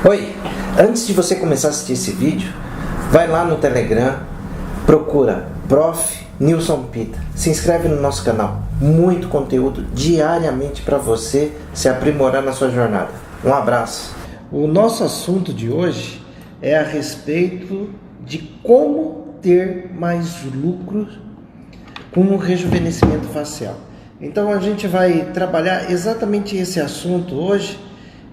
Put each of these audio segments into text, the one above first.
Oi, antes de você começar a assistir esse vídeo, vai lá no Telegram, procura Prof. Nilson Pita, se inscreve no nosso canal, muito conteúdo diariamente para você se aprimorar na sua jornada. Um abraço. O nosso assunto de hoje é a respeito de como ter mais lucros com o rejuvenescimento facial. Então a gente vai trabalhar exatamente esse assunto hoje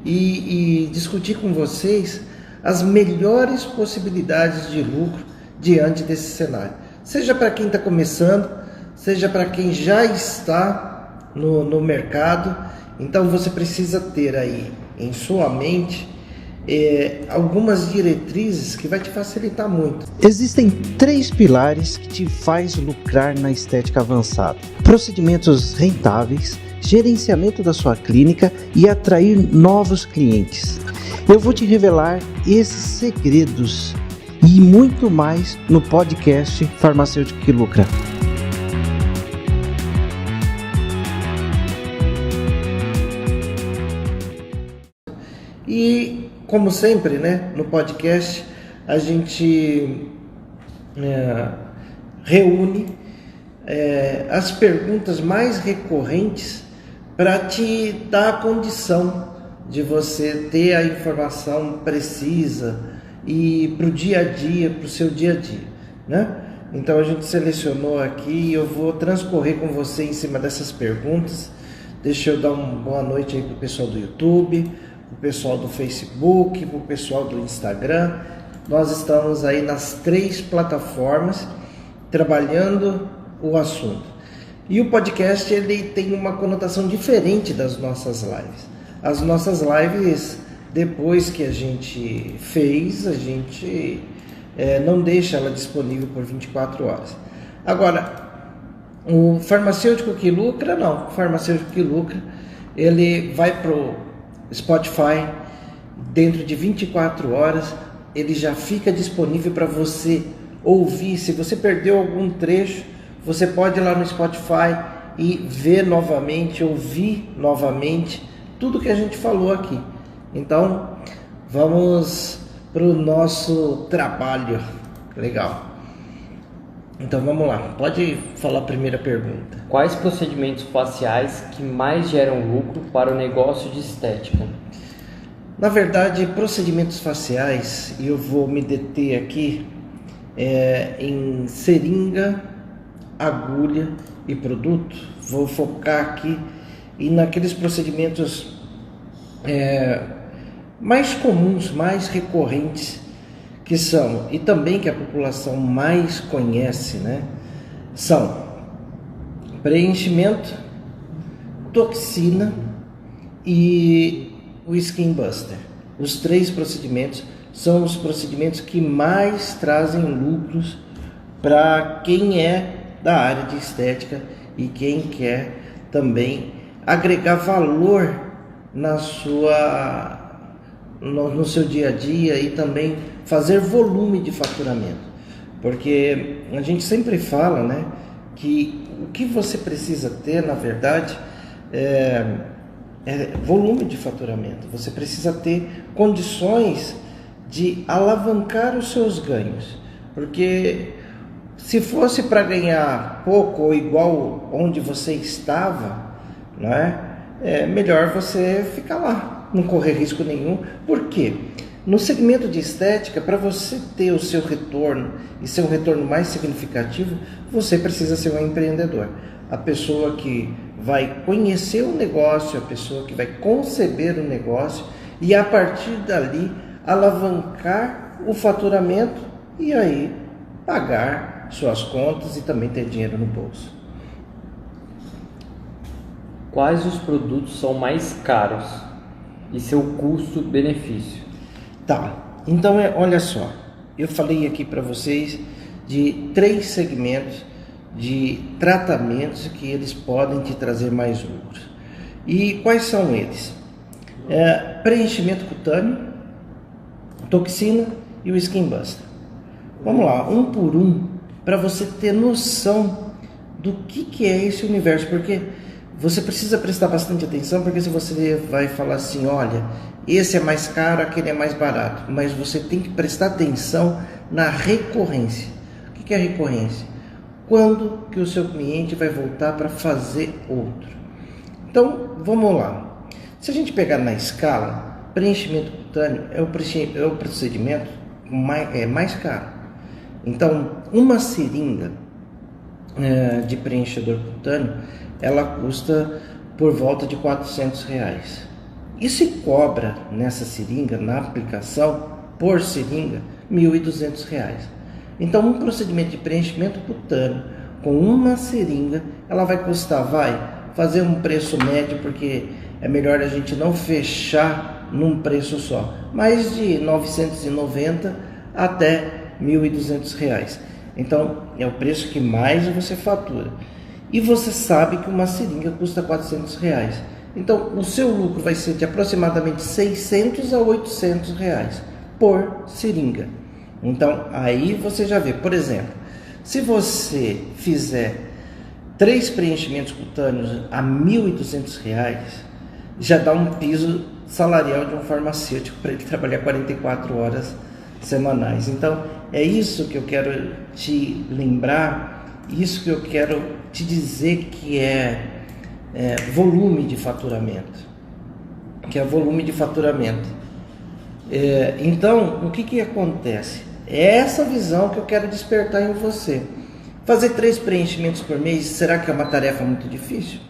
e discutir com vocês as melhores possibilidades de lucro diante desse cenário. Seja para quem está começando, seja para quem já está no mercado. Então você precisa ter aí em sua mente algumas diretrizes que vai te facilitar muito. Existem 3 pilares que te faz lucrar na estética avançada: procedimentos rentáveis, gerenciamento da sua clínica e atrair novos clientes. Eu vou te revelar esses segredos e muito mais no podcast Farmacêutico que Lucra. E como sempre, no podcast a gente reúne as perguntas mais recorrentes para te dar a condição de você ter a informação precisa e para o dia a dia, para o seu dia a dia, Então a gente selecionou aqui e eu vou transcorrer com você em cima dessas perguntas. Deixa eu dar uma boa noite aí para o pessoal do YouTube, para o pessoal do Facebook, para o pessoal do Instagram. Nós estamos aí nas 3 plataformas trabalhando o assunto. E o podcast ele tem uma conotação diferente das nossas lives. As nossas lives, depois que a gente fez, a gente não deixa ela disponível por 24 horas. Agora, o farmacêutico que lucra, não. O farmacêutico que lucra, ele vai pro Spotify, dentro de 24 horas, ele já fica disponível para você ouvir. Se você perdeu algum trecho, você pode ir lá no Spotify e ver novamente, ouvir novamente tudo que a gente falou aqui. Então, vamos para o nosso trabalho. Legal. Então, vamos lá. Pode falar a primeira pergunta. Quais procedimentos faciais que mais geram lucro para o negócio de estética? Na verdade, procedimentos faciais, e eu vou me deter aqui em seringa, agulha e produto. Vou focar aqui e naqueles procedimentos mais comuns, mais recorrentes que são, e também que a população mais conhece, são preenchimento, toxina e o Skin Buster. Os 3 procedimentos são os procedimentos que mais trazem lucros para quem é da área de estética e quem quer também agregar valor no seu dia a dia e também fazer volume de faturamento. Porque a gente sempre fala, que o que você precisa ter, na verdade, é volume de faturamento. Você precisa ter condições de alavancar os seus ganhos. Porque se fosse para ganhar pouco ou igual onde você estava, é melhor você ficar lá, não correr risco nenhum. Por quê? No segmento de estética, para você ter o seu retorno e ser um retorno mais significativo, você precisa ser um empreendedor. A pessoa que vai conhecer o negócio, a pessoa que vai conceber o negócio e a partir dali alavancar o faturamento e aí pagar suas contas e também ter dinheiro no bolso. Quais os produtos são mais caros e seu custo-benefício? Tá, então olha só, eu falei aqui para vocês de 3 segmentos de tratamentos que eles podem te trazer mais lucros. E quais são eles? Preenchimento cutâneo, toxina e o Skin Buster. Vamos lá, um por um, para você ter noção do que é esse universo, porque você precisa prestar bastante atenção, porque se você vai falar assim, olha, esse é mais caro, aquele é mais barato, mas você tem que prestar atenção na recorrência. O que é recorrência? Quando que o seu cliente vai voltar para fazer outro? Então, vamos lá. Se a gente pegar na escala, preenchimento cutâneo é o procedimento mais caro. Então, uma seringa de preenchedor cutâneo, ela custa por volta de R$400. E se cobra nessa seringa, na aplicação, por seringa, R$1.200. Então, um procedimento de preenchimento cutâneo com uma seringa, ela vai custar, fazer um preço médio, porque é melhor a gente não fechar num preço só, mais de R$990 até R$1.200. Então, é o preço que mais você fatura. E você sabe que uma seringa custa R$400. Então, o seu lucro vai ser de aproximadamente R$600 a R$800 por seringa. Então, aí você já vê, por exemplo, se você fizer 3 preenchimentos cutâneos a R$1.200, já dá um piso salarial de um farmacêutico para ele trabalhar 44 horas semanais. Então, é isso que eu quero te lembrar, isso que eu quero te dizer que é volume de faturamento. Então, o que acontece? É essa visão que eu quero despertar em você. Fazer 3 preenchimentos por mês, será que é uma tarefa muito difícil?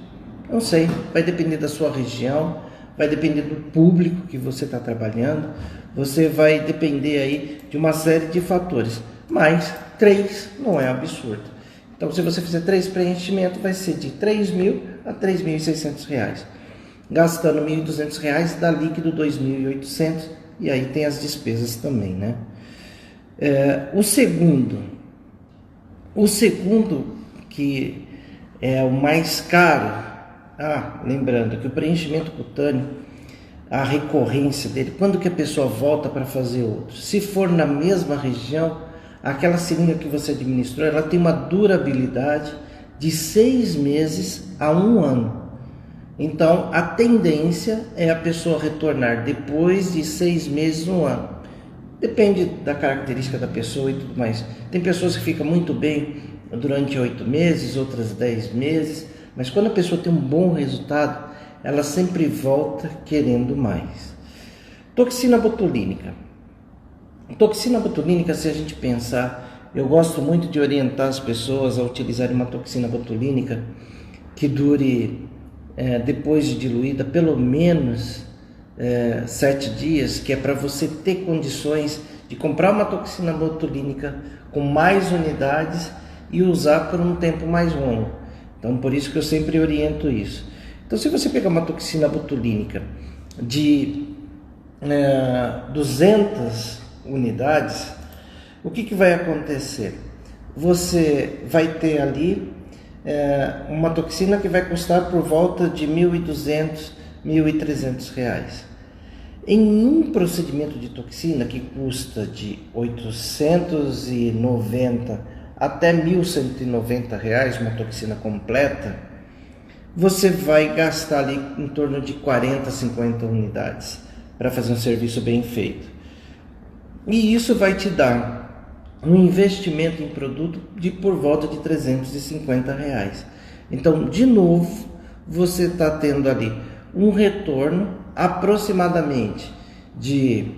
Não sei, vai depender da sua região, vai depender do público que você está trabalhando, você vai depender aí de uma série de fatores, mas 3 não é absurdo. Então, se você fizer 3 preenchimentos, vai ser de R$3.000 a R$3.600. Gastando R$1.200, dá líquido R$2.800, e aí tem as despesas também, né? O segundo, que é o mais caro, lembrando que o preenchimento cutâneo, a recorrência dele, quando que a pessoa volta para fazer outro? Se for na mesma região, aquela seringa que você administrou, ela tem uma durabilidade de 6 meses a 1 ano. Então, a tendência é a pessoa retornar depois de 6 meses, 1 ano. Depende da característica da pessoa e tudo mais. Tem pessoas que ficam muito bem durante 8 meses, outras 10 meses, mas quando a pessoa tem um bom resultado, ela sempre volta querendo mais. Toxina botulínica. Toxina botulínica, se a gente pensar, eu gosto muito de orientar as pessoas a utilizarem uma toxina botulínica que dure, depois de diluída, pelo menos 7 dias, que é para você ter condições de comprar uma toxina botulínica com mais unidades e usar por um tempo mais longo. Então, por isso que eu sempre oriento isso. Então, se você pegar uma toxina botulínica de 200 unidades, o que vai acontecer? Você vai ter ali uma toxina que vai custar por volta de R$1.200, R$1.300. Em um procedimento de toxina que custa de R$890 até R$1.190, uma toxina completa, você vai gastar ali em torno de 40, 50 unidades para fazer um serviço bem feito. E isso vai te dar um investimento em produto de por volta de R$350. Então, de novo, você está tendo ali um retorno aproximadamente de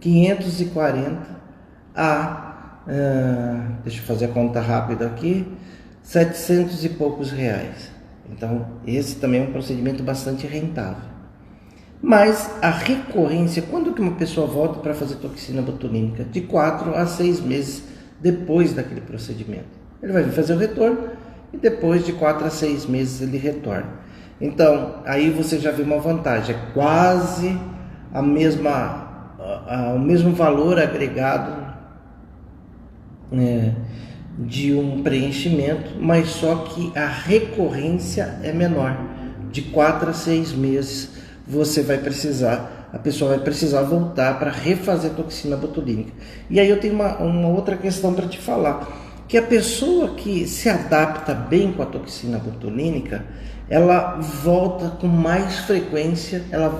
540 deixa eu fazer a conta rápida aqui, 700 e poucos reais. Então, esse também é um procedimento bastante rentável. Mas a recorrência, quando que uma pessoa volta para fazer toxina botulínica? De 4 a 6 meses depois daquele procedimento. Ele vai fazer o retorno e depois de 4 a 6 meses ele retorna. Então, aí você já vê uma vantagem, é quase o mesmo valor agregado de um preenchimento, mas só que a recorrência é menor. De 4 a 6 meses a pessoa vai precisar voltar para refazer toxina botulínica. E aí eu tenho uma outra questão para te falar. que a pessoa que se adapta bem com a toxina botulínica, ela volta com mais frequência, para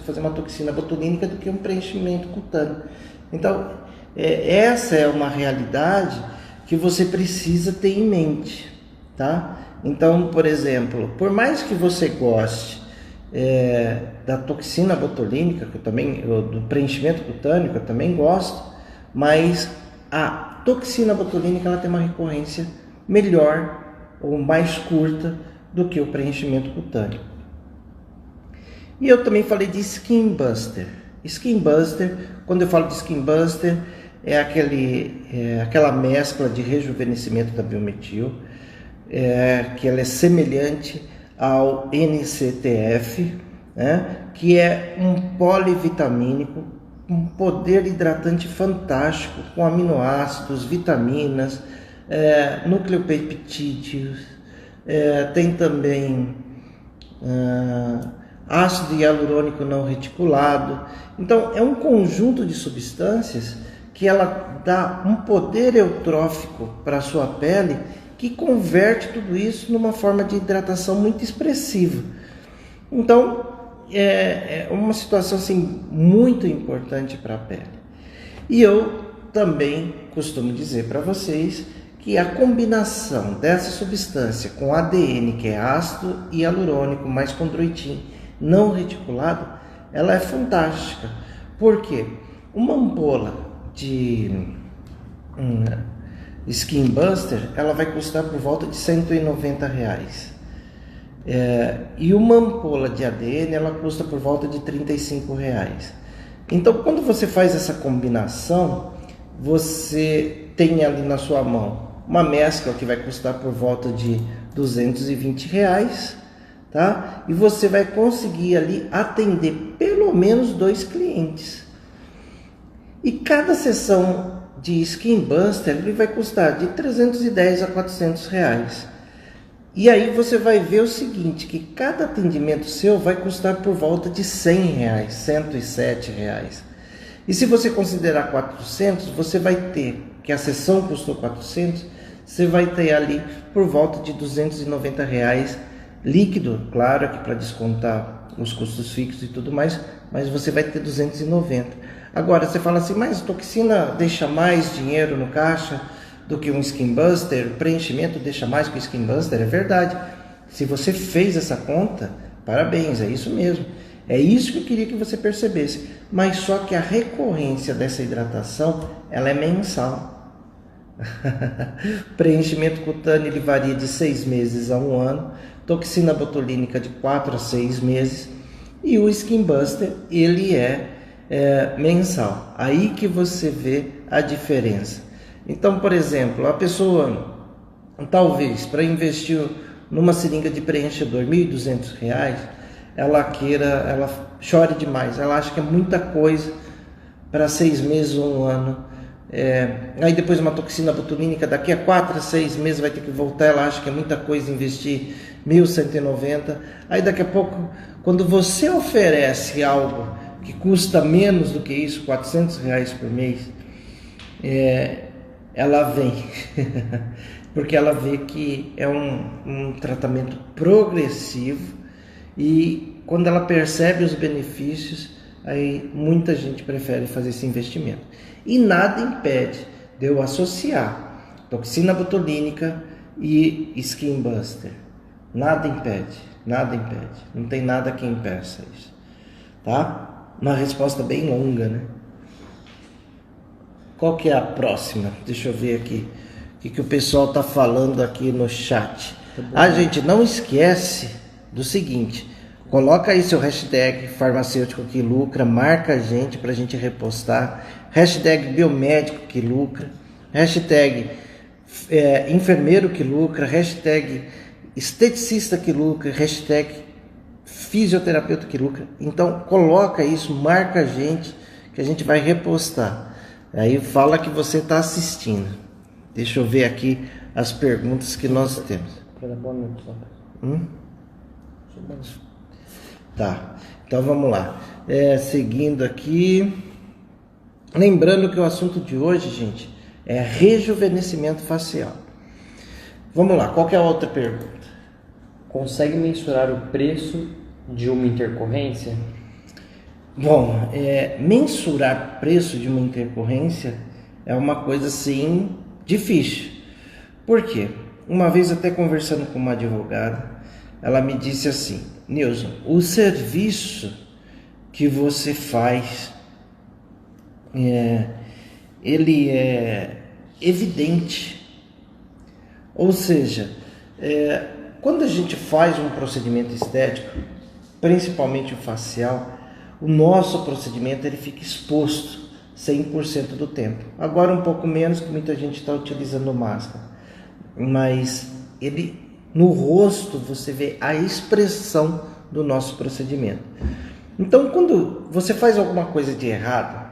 fazer uma toxina botulínica do que um preenchimento cutâneo. Então, essa é uma realidade que você precisa ter em mente, tá? Então, por exemplo, por mais que você goste da toxina botulínica, do preenchimento cutâneo, que eu também gosto, mas a toxina botulínica ela tem uma recorrência melhor ou mais curta do que o preenchimento cutâneo. E eu também falei de Skin Buster. Skin Buster, quando eu falo de Skin Buster, aquela mescla de rejuvenescimento da Biometil, que ela é semelhante ao NCTF, né, que é um polivitamínico, um poder hidratante fantástico, com aminoácidos, vitaminas, nucleopeptídeos, tem também ácido hialurônico não reticulado. Então é um conjunto de substâncias que ela dá um poder eutrófico para a sua pele, que converte tudo isso numa forma de hidratação muito expressiva. Então é uma situação assim muito importante para a pele. E eu também costumo dizer para vocês que a combinação dessa substância com ADN, que é ácido hialurônico mais condroitin não reticulado, ela é fantástica. Por quê? Uma ampola de Skin Buster, ela vai custar por volta de R$190. E uma ampola de ADN, ela custa por volta de R$35. Então, quando você faz essa combinação, você tem ali na sua mão uma mescla que vai custar por volta de R$220, tá? E você vai conseguir ali atender pelo menos 2 clientes. E cada sessão de Skin Buster ele vai custar de R$310 a R$400. E aí você vai ver o seguinte, que cada atendimento seu vai custar por volta de R$100, R$107. E se você considerar 400, você vai ter, que a sessão custou 400, você vai ter ali por volta de R$290 líquido, claro que para descontar os custos fixos e tudo mais, mas você vai ter 290. Agora você fala assim, mas toxina deixa mais dinheiro no caixa do que um Skin Buster, o preenchimento deixa mais que o Skin Buster, é verdade. Se você fez essa conta, parabéns, é isso mesmo. É isso que eu queria que você percebesse. Mas só que a recorrência dessa hidratação, ela é mensal. Preenchimento cutâneo ele varia de 6 meses a 1 ano. Toxina botulínica de 4 a 6 meses. E o Skin Buster, ele é mensal. Aí que você vê a diferença. Então, por exemplo, a pessoa, talvez, para investir numa seringa de preenchedor R$1.200, ela chore demais, ela acha que é muita coisa para 6 meses ou 1 ano. Aí depois uma toxina botulínica, daqui a 4 a 6 meses vai ter que voltar, ela acha que é muita coisa investir R$1.190. Aí daqui a pouco, quando você oferece algo que custa menos do que isso, R$400 por mês, ela vem, porque ela vê que é um tratamento progressivo e quando ela percebe os benefícios, aí muita gente prefere fazer esse investimento. E nada impede de eu associar toxina botulínica e Skin Buster. Nada impede, não tem nada que impeça isso, tá? Uma resposta bem longa, né? Qual que é a próxima? Deixa eu ver aqui o que o pessoal está falando aqui no chat. Gente, não esquece do seguinte, coloca aí seu hashtag farmacêutico que lucra, marca a gente para a gente repostar, hashtag biomédico que lucra, hashtag enfermeiro que lucra, hashtag esteticista que lucra, hashtag fisioterapeuta que lucra. Então coloca isso, marca a gente que a gente vai repostar. Aí fala que você está assistindo. Deixa eu ver aqui as perguntas que nós temos. Tá, então vamos lá. Seguindo aqui. Lembrando que o assunto de hoje, gente, É rejuvenescimento facial. Vamos lá, qual que é a outra pergunta? Consegue mensurar o preço de uma intercorrência? Bom, mensurar o preço de uma intercorrência é uma coisa assim difícil. Por quê? Uma vez até conversando com uma advogada, ela me disse assim: Nilson, o serviço que você faz, ele é evidente. Ou seja, quando a gente faz um procedimento estético, principalmente o facial, o nosso procedimento ele fica exposto 100% do tempo. Agora um pouco menos, que muita gente está utilizando máscara. Mas no rosto você vê a expressão do nosso procedimento. Então, quando você faz alguma coisa de errado,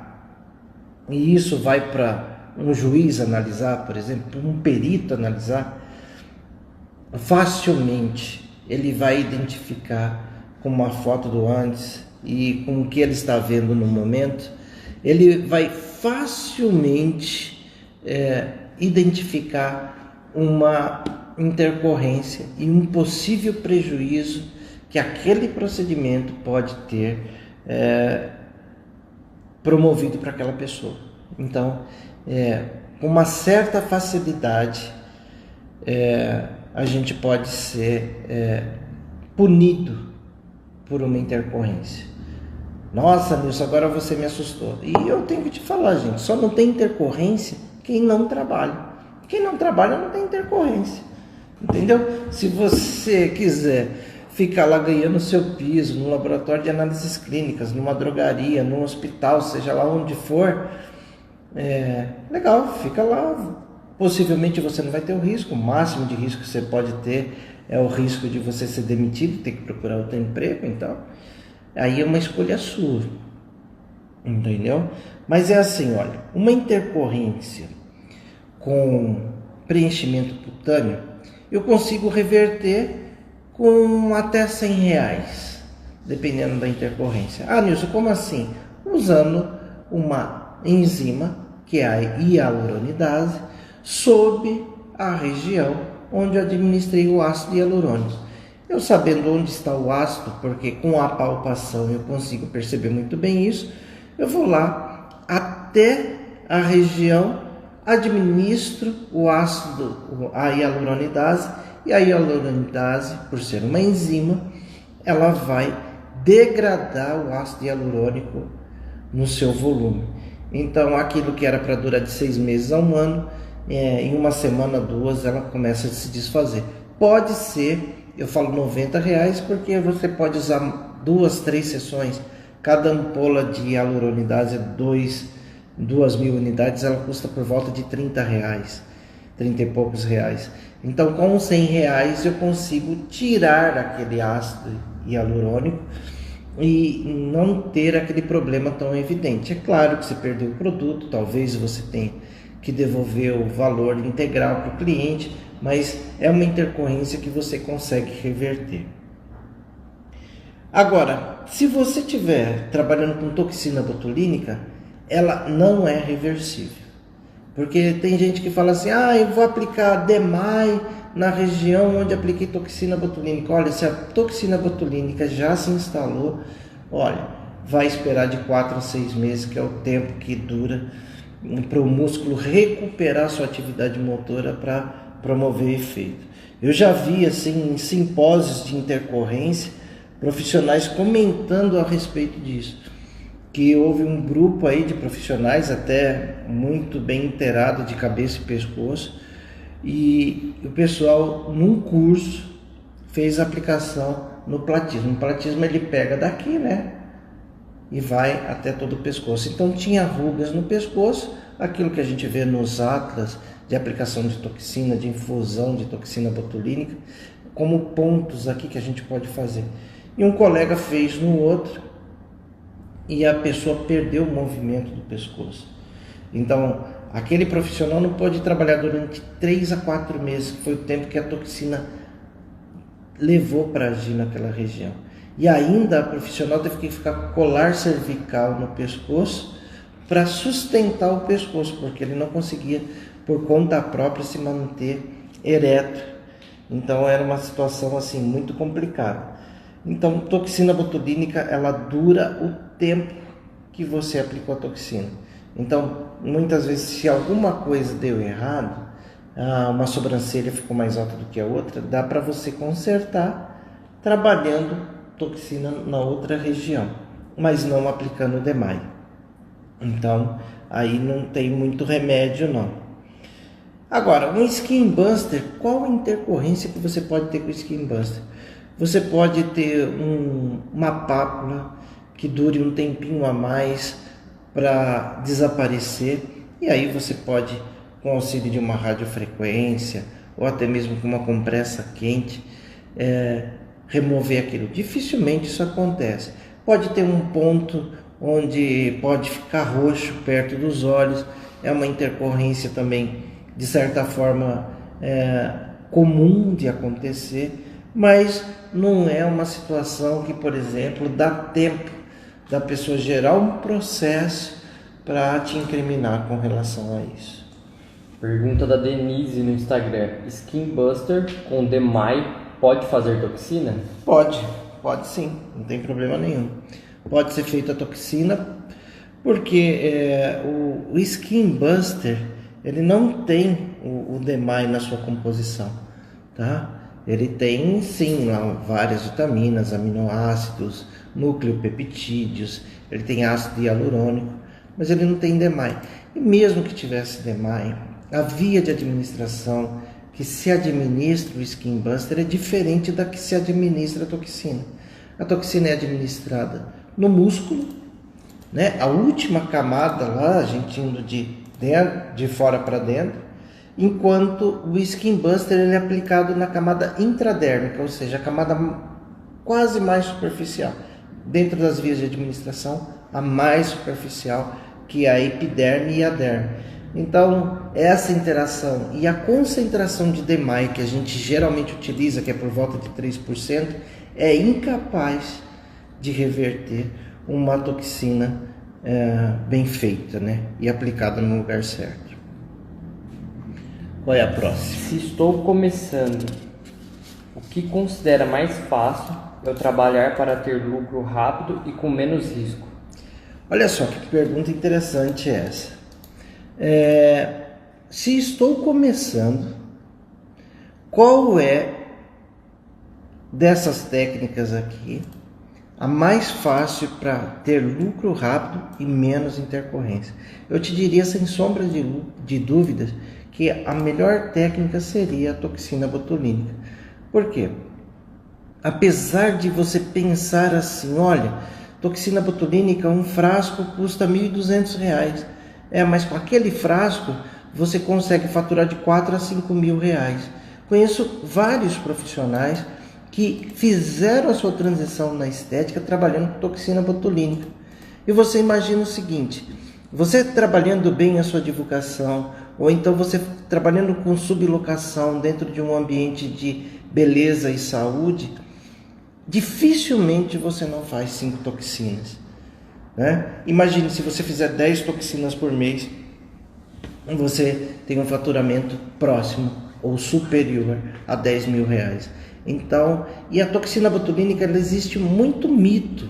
e isso vai para um juiz analisar, por exemplo, um perito analisar, facilmente ele vai identificar com uma foto do antes e com o que ele está vendo no momento, ele vai facilmente identificar uma intercorrência e um possível prejuízo que aquele procedimento pode ter promovido para aquela pessoa. Então, com uma certa facilidade, a gente pode ser punido por uma intercorrência. Nossa, Nilson, agora você me assustou. E eu tenho que te falar, gente, só não tem intercorrência quem não trabalha. Quem não trabalha não tem intercorrência. Entendeu? Se você quiser ficar lá ganhando seu piso num laboratório de análises clínicas, numa drogaria, num hospital, seja lá onde for, legal, fica lá. Possivelmente você não vai ter o risco. O máximo de risco que você pode ter é o risco de você ser demitido, ter que procurar outro emprego. Então, aí é uma escolha sua, entendeu? Mas é assim, olha, uma intercorrência com preenchimento cutâneo, eu consigo reverter com até R$100, dependendo da intercorrência. Ah, Nilson, como assim? Usando uma enzima, que é a hialuronidase, sob a região onde eu administrei o ácido hialurônico. Eu sabendo onde está o ácido, porque com a palpação eu consigo perceber muito bem isso, eu vou lá até a região, administro o ácido, a hialuronidase, e a hialuronidase, por ser uma enzima, ela vai degradar o ácido hialurônico no seu volume. Então, aquilo que era para durar de 6 meses a 1 ano, em uma semana, 2, ela começa a se desfazer. Pode ser, eu falo R$90, porque você pode usar 2, 3 sessões. Cada ampola de hialuronidase é 2.000 unidades, ela custa por volta de R$30, 30 e poucos reais. Então, com R$100 eu consigo tirar aquele ácido hialurônico e não ter aquele problema tão evidente. É claro que você perdeu o produto, talvez você tenha que devolver o valor integral para o cliente, mas é uma intercorrência que você consegue reverter. Agora, se você estiver trabalhando com toxina botulínica, ela não é reversível. Porque tem gente que fala assim: eu vou aplicar DMAI na região onde apliquei toxina botulínica. Olha, se a toxina botulínica já se instalou, olha, vai esperar de 4 a 6 meses, que é o tempo que dura para o músculo recuperar sua atividade motora para promover efeito. Eu já vi assim em simpósios de intercorrência profissionais comentando a respeito disso, que houve um grupo aí de profissionais até muito bem inteirado de cabeça e pescoço, e o pessoal num curso fez a aplicação no platismo. O platismo ele pega daqui, né, e vai até todo o pescoço. Então tinha rugas no pescoço, aquilo que a gente vê nos atlas de aplicação de toxina, de infusão de toxina botulínica, como pontos aqui que a gente pode fazer. E um colega fez no outro e a pessoa perdeu o movimento do pescoço. Então, aquele profissional não pode trabalhar durante 3 a 4 meses, que foi o tempo que a toxina levou para agir naquela região. E ainda a profissional teve que ficar com colar cervical no pescoço para sustentar o pescoço, porque ele não conseguia, por conta própria, se manter ereto. Então era uma situação assim muito complicada. Então, toxina botulínica, ela dura o tempo que você aplicou a toxina. Então, muitas vezes, se alguma coisa deu errado, uma sobrancelha ficou mais alta do que a outra, dá para você consertar trabalhando toxina na outra região, mas não aplicando o DMAI. Então, aí não tem muito remédio não. Agora, um Skin Buster, qual a intercorrência que você pode ter com o Skin Buster? Você pode ter uma pápula que dure um tempinho a mais para desaparecer, e aí você pode, com auxílio de uma radiofrequência ou até mesmo com uma compressa quente, remover aquilo. Dificilmente isso acontece. Pode ter um ponto onde pode ficar roxo perto dos olhos, é uma intercorrência também, de certa forma, comum de acontecer, mas não é uma situação que, por exemplo, dá tempo da pessoa gerar um processo para te incriminar com relação a isso. Pergunta da Denise no Instagram: Skin Buster com DMAI pode fazer toxina? Pode sim, não tem problema nenhum. Pode ser feita a toxina, porque o Skin Buster, ele não tem o DMAI na sua composição, tá? Ele tem sim lá várias vitaminas, aminoácidos, nucleopeptídeos, ele tem ácido hialurônico, mas ele não tem DMAI. E mesmo que tivesse DMAI, a via de administração que se administra o Skin Buster é diferente da que se administra a toxina. A toxina é administrada no músculo, né? A última camada lá, a gente indo de fora para dentro, enquanto o Skin Buster ele é aplicado na camada intradérmica, ou seja, a camada quase mais superficial. Dentro das vias de administração, a mais superficial, que é a epiderme e a derme. Então, essa interação e a concentração de DMAI que a gente geralmente utiliza, que é por volta de 3%, é incapaz de reverter uma toxina bem feita, né? E aplicada no lugar certo. Qual é a próxima? Se estou começando, o que considera mais fácil eu trabalhar para ter lucro rápido e com menos risco? Olha só que pergunta interessante é essa. Se estou começando, qual é dessas técnicas aqui a mais fácil para ter lucro rápido e menos intercorrência? Eu te diria, sem sombra de dúvidas, que a melhor técnica seria a toxina botulínica. Por quê? Apesar de você pensar assim, olha, toxina botulínica, um frasco custa R$ 1.200. Mas com aquele frasco você consegue faturar de 4 a 5 mil reais. Conheço vários profissionais que fizeram a sua transição na estética trabalhando com toxina botulínica. E você imagina o seguinte: você trabalhando bem a sua divulgação, ou então você trabalhando com sublocação dentro de um ambiente de beleza e saúde, dificilmente você não faz 5 toxinas, né? Imagine se você fizer 10 toxinas por mês, você tem um faturamento próximo ou superior a 10 mil reais. Então, e a toxina botulínica, ela existe muito mito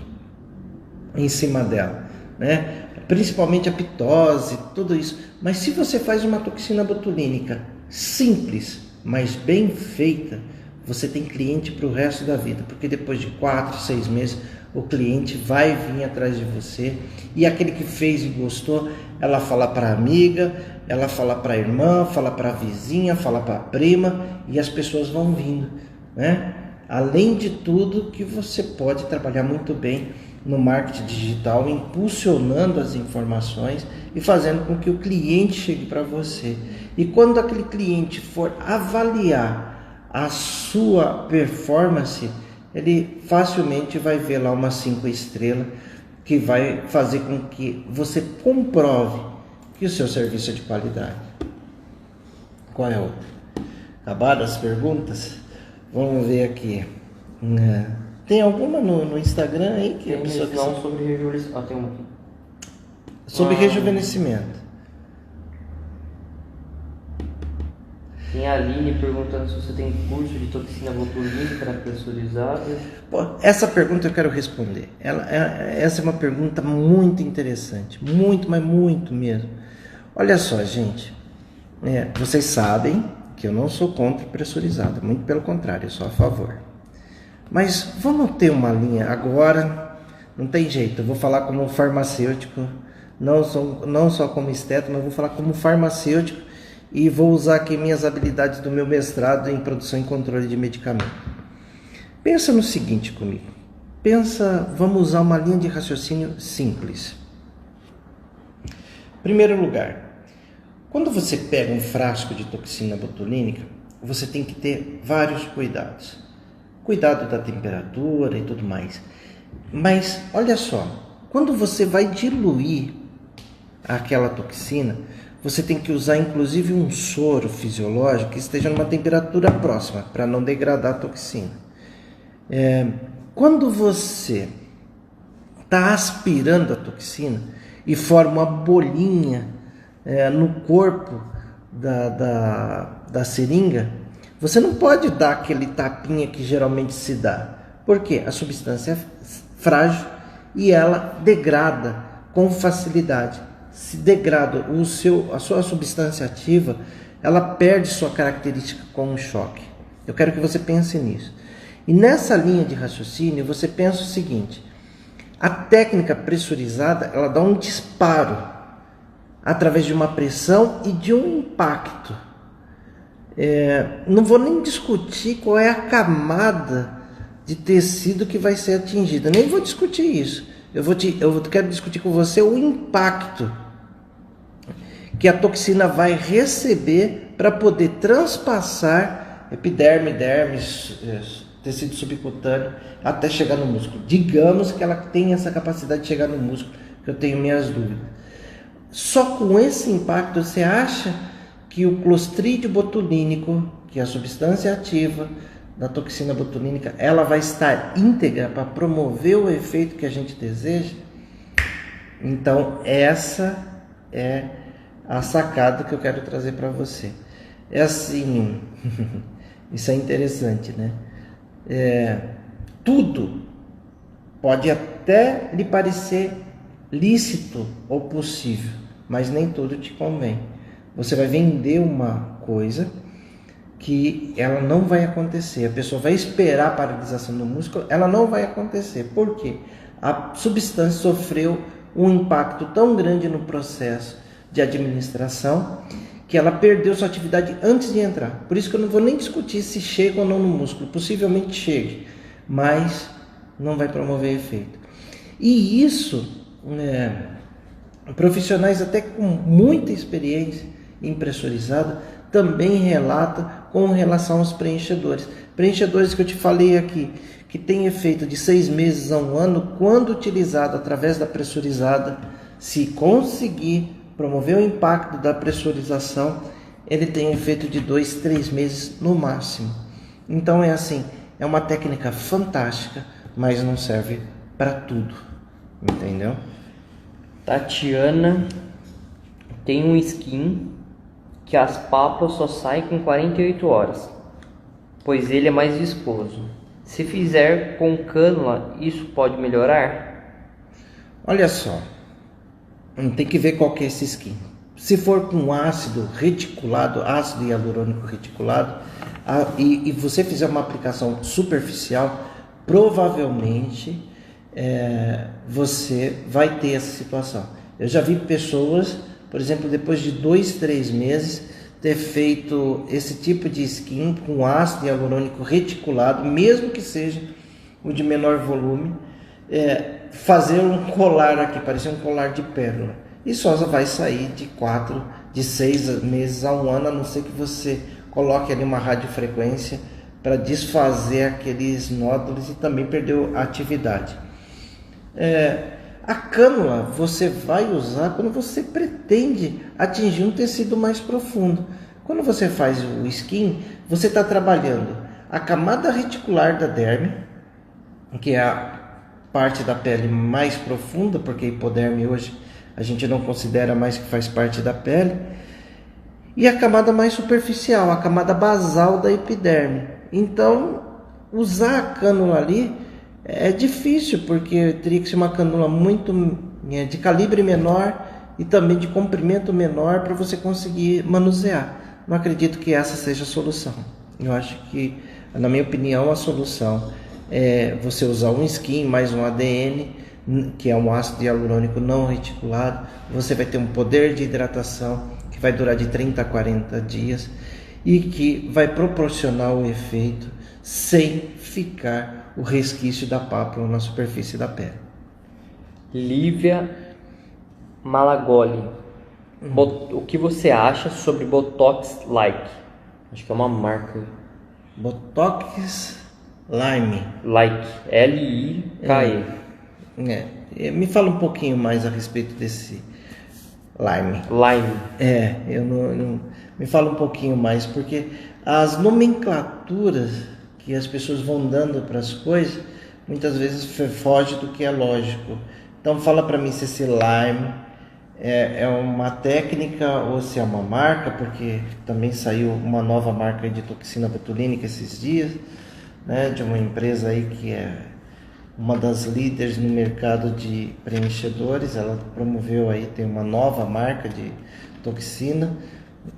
em cima dela, né? Principalmente a pitose, tudo isso. Mas se você faz uma toxina botulínica simples, mas bem feita, você tem cliente para o resto da vida, porque depois de 4, 6 meses o cliente vai vir atrás de você, e aquele que fez e gostou, ela fala para a amiga, ela fala para a irmã, fala para a vizinha, fala para a prima, e as pessoas vão vindo, né? Além de tudo, que você pode trabalhar muito bem no marketing digital, impulsionando as informações e fazendo com que o cliente chegue para você. E quando aquele cliente for avaliar a sua performance, ele facilmente vai ver lá uma 5 estrelas, que vai fazer com que você comprove que o seu serviço é de qualidade. Qual é outra? Acabaram as perguntas? Vamos ver aqui. Tem alguma no Instagram aí que tem a pessoa não sobre rejuvenescimento. Tem uma aqui. sobre rejuvenescimento. Tem a Aline perguntando se você tem curso de toxina botulínica pressurizada. Essa pergunta eu quero responder. Essa é uma pergunta muito interessante. Muito, mas muito mesmo. Olha só, gente. Vocês sabem que eu não sou contra pressurizada. Muito pelo contrário, eu sou a favor. Mas vamos ter uma linha agora. Não tem jeito. Eu vou falar como farmacêutico. Não só como esteto, mas vou falar como farmacêutico. E vou usar aqui minhas habilidades do meu mestrado em produção e controle de medicamento. Pensa no seguinte comigo. Vamos usar uma linha de raciocínio simples. Primeiro lugar, quando você pega um frasco de toxina botulínica, você tem que ter vários cuidados. Cuidado da temperatura e tudo mais. Mas, olha só, quando você vai diluir aquela toxina, você tem que usar inclusive um soro fisiológico que esteja numa temperatura próxima, para não degradar a toxina. Quando você está aspirando a toxina e forma uma bolinha no corpo da seringa, você não pode dar aquele tapinha que geralmente se dá. Por quê? A substância é frágil e ela degrada com facilidade. Se degrada a sua substância ativa, ela perde sua característica com um choque. Eu quero que você pense nisso. E nessa linha de raciocínio, você pensa o seguinte: a técnica pressurizada, ela dá um disparo através de uma pressão e de um impacto. Não vou nem discutir qual é a camada de tecido que vai ser atingida. Nem vou discutir isso. Eu quero discutir com você o impacto que a toxina vai receber para poder transpassar epiderme, dermis, tecido subcutâneo, até chegar no músculo. Digamos que ela tem essa capacidade de chegar no músculo, que eu tenho minhas dúvidas. Só com esse impacto, você acha que o clostridio botulínico, que é a substância ativa da toxina botulínica, ela vai estar íntegra para promover o efeito que a gente deseja? Então, essa é a sacada que eu quero trazer para você. É assim, isso é interessante, né? Tudo pode até lhe parecer lícito ou possível, mas nem tudo te convém. Você vai vender uma coisa que ela não vai acontecer. A pessoa vai esperar a paralisação do músculo, ela não vai acontecer. Por quê? A substância sofreu um impacto tão grande no processo de administração que ela perdeu sua atividade antes de entrar. Por isso que eu não vou nem discutir se chega ou não no músculo. Possivelmente chegue, mas não vai promover efeito. E isso, profissionais até com muita experiência em pressurizada também relatam com relação aos preenchedores. Preenchedores que eu te falei aqui, que tem efeito de 6 meses a 1 ano, quando utilizado através da pressurizada, se conseguir promover o impacto da pressurização, ele tem efeito de 2, 3 meses no máximo. Então é assim, é uma técnica fantástica, mas não serve para tudo, entendeu? Tatiana tem um skin que as papas só saem com 48 horas, pois ele é mais viscoso. Se fizer com cânula, isso pode melhorar? Olha só, tem que ver qual que é esse skin. Se for com ácido reticulado, ácido hialurônico reticulado, e você fizer uma aplicação superficial, provavelmente você vai ter essa situação. Eu já vi pessoas, por exemplo, depois de 2, 3 meses, ter feito esse tipo de skin com ácido hialurônico reticulado, mesmo que seja o de menor volume, fazer um colar aqui, parecer um colar de pérola. E só vai sair de 6 meses a 1 ano, a não ser que você coloque ali uma radiofrequência para desfazer aqueles nódulos e também perder a atividade. A cânula você vai usar quando você pretende atingir um tecido mais profundo. Quando você faz o skin, você está trabalhando a camada reticular da derme, que é a parte da pele mais profunda, porque a hipoderme hoje a gente não considera mais que faz parte da pele. E a camada mais superficial, a camada basal da epiderme. Então, usar a cânula ali é difícil, porque teria que ser uma cânula muito de calibre menor e também de comprimento menor para você conseguir manusear. Não acredito que essa seja a solução. Eu acho que, na minha opinião, a solução é você usar um skin mais um ADN, que é um ácido hialurônico não reticulado. Você vai ter um poder de hidratação que vai durar de 30 a 40 dias e que vai proporcionar o efeito sem ficar o resquício da pápula na superfície da pele. Lívia Malagoli, o que você acha sobre Botox Like? Acho que é uma marca. Botox Lime. Like, L-I-K-E. Me fala um pouquinho mais a respeito desse Lime. Eu não me fala um pouquinho mais, porque as nomenclaturas que as pessoas vão dando para as coisas, muitas vezes foge do que é lógico. Então fala para mim se esse Lime é uma técnica ou se é uma marca, porque também saiu uma nova marca de toxina botulínica esses dias, né, de uma empresa aí que é uma das líderes no mercado de preenchedores. Ela promoveu aí, tem uma nova marca de toxina,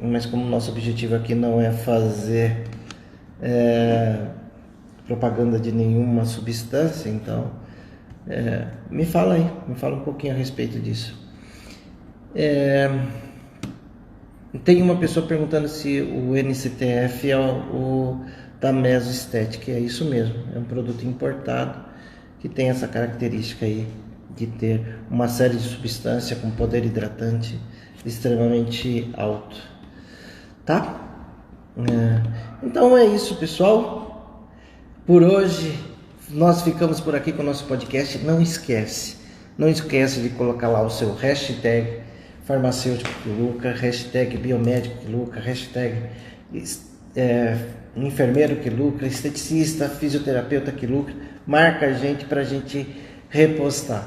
mas como nosso objetivo aqui não é fazer propaganda de nenhuma substância, então me fala um pouquinho a respeito disso. Tem uma pessoa perguntando se o NCTF é o da Mesoestética. É isso mesmo, é um produto importado que tem essa característica aí de ter uma série de substâncias com poder hidratante extremamente alto, tá? Então é isso, pessoal. Por hoje nós ficamos por aqui com o nosso podcast. Não esquece de colocar lá o seu hashtag farmacêutico que lucra, hashtag biomédico que lucra, hashtag enfermeiro que lucra, esteticista, fisioterapeuta que lucra. Marca a gente para a gente repostar.